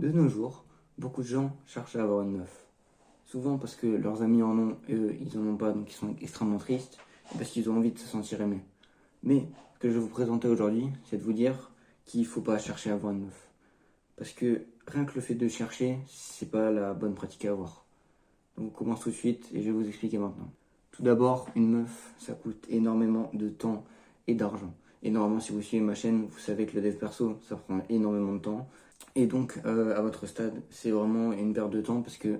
De nos jours, beaucoup de gens cherchent à avoir une meuf. Souvent parce que leurs amis en ont, et eux, ils en ont pas, donc ils sont extrêmement tristes, et parce qu'ils ont envie de se sentir aimés. Mais ce que je vais vous présenter aujourd'hui, c'est de vous dire qu'il ne faut pas chercher à avoir une meuf. Parce que rien que le fait de chercher, c'est pas la bonne pratique à avoir. Donc on commence tout de suite et je vais vous expliquer maintenant. Tout d'abord, une meuf, ça coûte énormément de temps et d'argent. Et normalement, si vous suivez ma chaîne, vous savez que le dev perso, ça prend énormément de temps. Et donc, à votre stade, c'est vraiment une perte de temps parce que,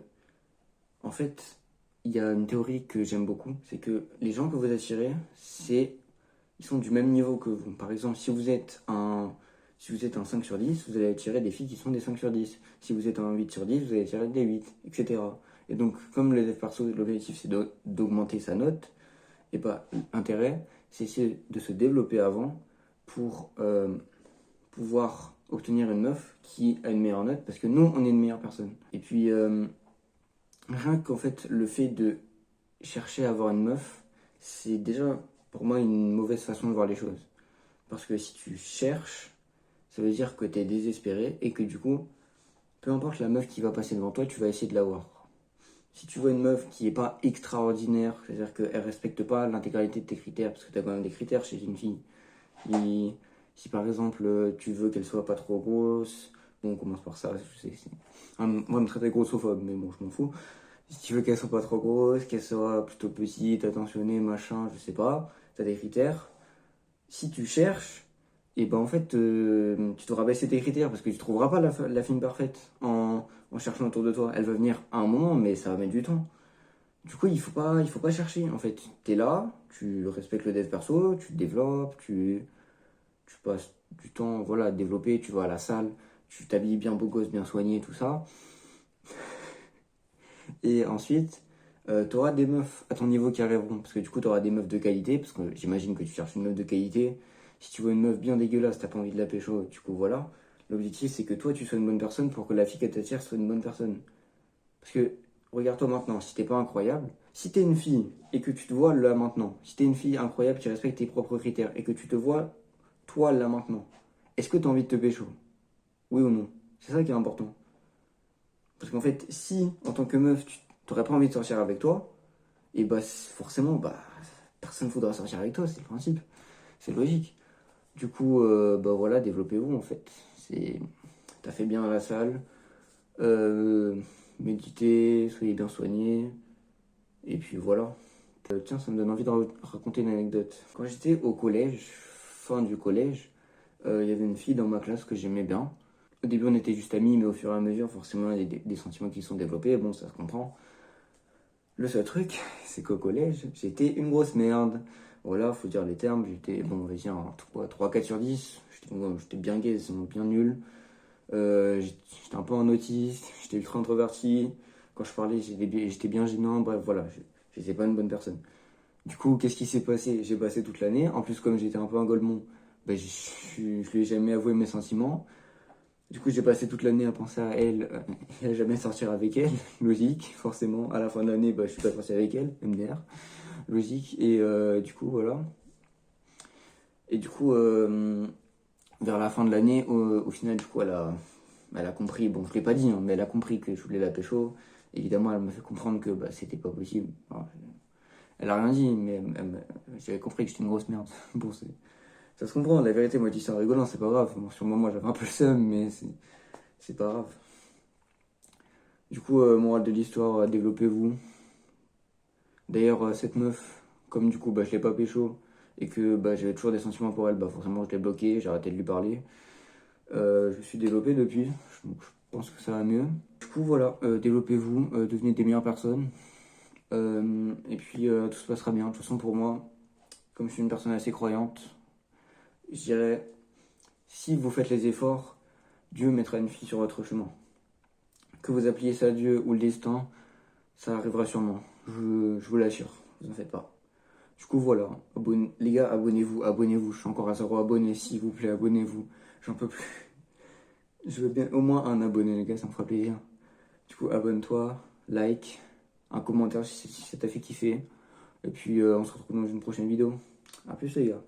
en fait, il y a une théorie que j'aime beaucoup, c'est que les gens que vous attirez, ils sont du même niveau que vous. Par exemple, si vous êtes un 5 sur 10, vous allez attirer des filles qui sont des 5 sur 10. Si vous êtes un 8 sur 10, vous allez attirer des 8, etc. Et donc, comme le dev perso, l'objectif c'est d'augmenter sa note, et pas l'intérêt, c'est essayer de se développer avant pour pouvoir obtenir une meuf qui a une meilleure note parce que nous, on est une meilleure personne. Et puis, rien qu'en fait, le fait de chercher à avoir une meuf, c'est déjà pour moi une mauvaise façon de voir les choses. Parce que si tu cherches, ça veut dire que tu es désespéré et que du coup, peu importe la meuf qui va passer devant toi, tu vas essayer de l'avoir. Si tu vois une meuf qui est pas extraordinaire, c'est-à-dire qu'elle respecte pas l'intégralité de tes critères, parce que tu as quand même des critères chez une fille. Si par exemple tu veux qu'elle soit pas trop grosse, bon on commence par ça, je sais, on va me traiter de grossophobe, mais bon je m'en fous. Si tu veux qu'elle soit pas trop grosse, qu'elle soit plutôt petite, attentionnée, machin, je sais pas, t'as des critères. Si tu cherches, et ben en fait tu devras baisser tes critères parce que tu trouveras pas la fille parfaite en cherchant autour de toi. Elle va venir à un moment, mais ça va mettre du temps. Du coup, il faut pas chercher. En fait, t'es là, tu respectes le dev perso, tu te développes, tu passes du temps, voilà, à te développer, tu vas à la salle, tu t'habilles bien beau gosse, bien soigné, tout ça. Et ensuite, tu auras des meufs à ton niveau qui arriveront. Parce que du coup, tu auras des meufs de qualité. Parce que j'imagine que tu cherches une meuf de qualité. Si tu vois une meuf bien dégueulasse, t'as pas envie de la pécho. Du coup, voilà. L'objectif, c'est que toi, tu sois une bonne personne pour que la fille qui t'attire soit une bonne personne. Parce que, regarde-toi maintenant, si t'es pas incroyable, si t'es une fille et que tu te vois là maintenant, si t'es une fille incroyable qui respecte tes propres critères et que tu te vois toi là maintenant, est-ce que t'as envie de te pécho? Oui ou non? C'est ça qui est important. Parce qu'en fait, si en tant que meuf, tu t'aurais pas envie de sortir avec toi, et bah forcément, bah personne ne voudra sortir avec toi, c'est le principe. C'est logique. Du coup, bah voilà, développez-vous en fait. C'est, t'as fait bien à la salle, euh, méditez, soyez bien soignés, et puis voilà. Tiens, ça me donne envie de raconter une anecdote. Quand j'étais au collège, fin du collège, il y avait une fille dans ma classe que j'aimais bien. Au début, on était juste amis, mais au fur et à mesure, forcément, il y a des sentiments qui sont développés. Bon, ça se comprend. Le seul truc, c'est qu'au collège, j'étais une grosse merde. Voilà, faut dire les termes. J'étais, bon, on va dire, 3-4 sur 10. J'étais bien gay, c'est bien nul. J'étais un peu un autiste. J'étais ultra introverti. Quand je parlais, j'étais bien gênant. Bref, voilà, j'étais pas une bonne personne. Du coup, qu'est-ce qui s'est passé? J'ai passé toute l'année. En plus, comme j'étais un peu un golemon, ben, je lui ai jamais avoué mes sentiments. Du coup, j'ai passé toute l'année à penser à elle et à jamais sortir avec elle. Logique, forcément. À la fin de l'année, bah, je suis pas sorti avec elle, MDR. Logique. Et du coup, voilà. Et du coup, vers la fin de l'année, au final, du coup, elle a compris. Bon, je l'ai pas dit, hein, mais elle a compris que je voulais la pécho. Évidemment, elle m'a fait comprendre que bah, c'était pas possible. Enfin, elle a rien dit, mais j'avais compris que j'étais une grosse merde. Bon, ça se comprend. La vérité, moi, je dis ça en rigolant, c'est pas grave. Bon, sur le moment, j'avais un peu le seum, mais c'est pas grave. Du coup, morale de l'histoire, développez-vous. D'ailleurs, cette meuf, comme du coup, bah, je l'ai pas pécho et que bah, j'avais toujours des sentiments pour elle, bah, forcément, je l'ai bloqué, j'ai arrêté de lui parler. Je me suis développé depuis, donc je pense que ça va mieux. Du coup, voilà, développez-vous, devenez des meilleures personnes. Et puis, tout se passera bien. De toute façon, pour moi, comme je suis une personne assez croyante, je dirais, si vous faites les efforts, Dieu mettra une fille sur votre chemin. Que vous appeliez ça Dieu ou le destin, ça arrivera sûrement. Je vous l'assure, vous en faites pas. Du coup, voilà. Les gars, abonnez-vous, abonnez-vous. Je suis encore à 0 abonnés, s'il vous plaît, abonnez-vous. J'en peux plus. Je veux bien au moins un abonné, les gars, ça me fera plaisir. Du coup, abonne-toi, like, un commentaire si ça t'a fait kiffer. Et puis, on se retrouve dans une prochaine vidéo. A plus, les gars.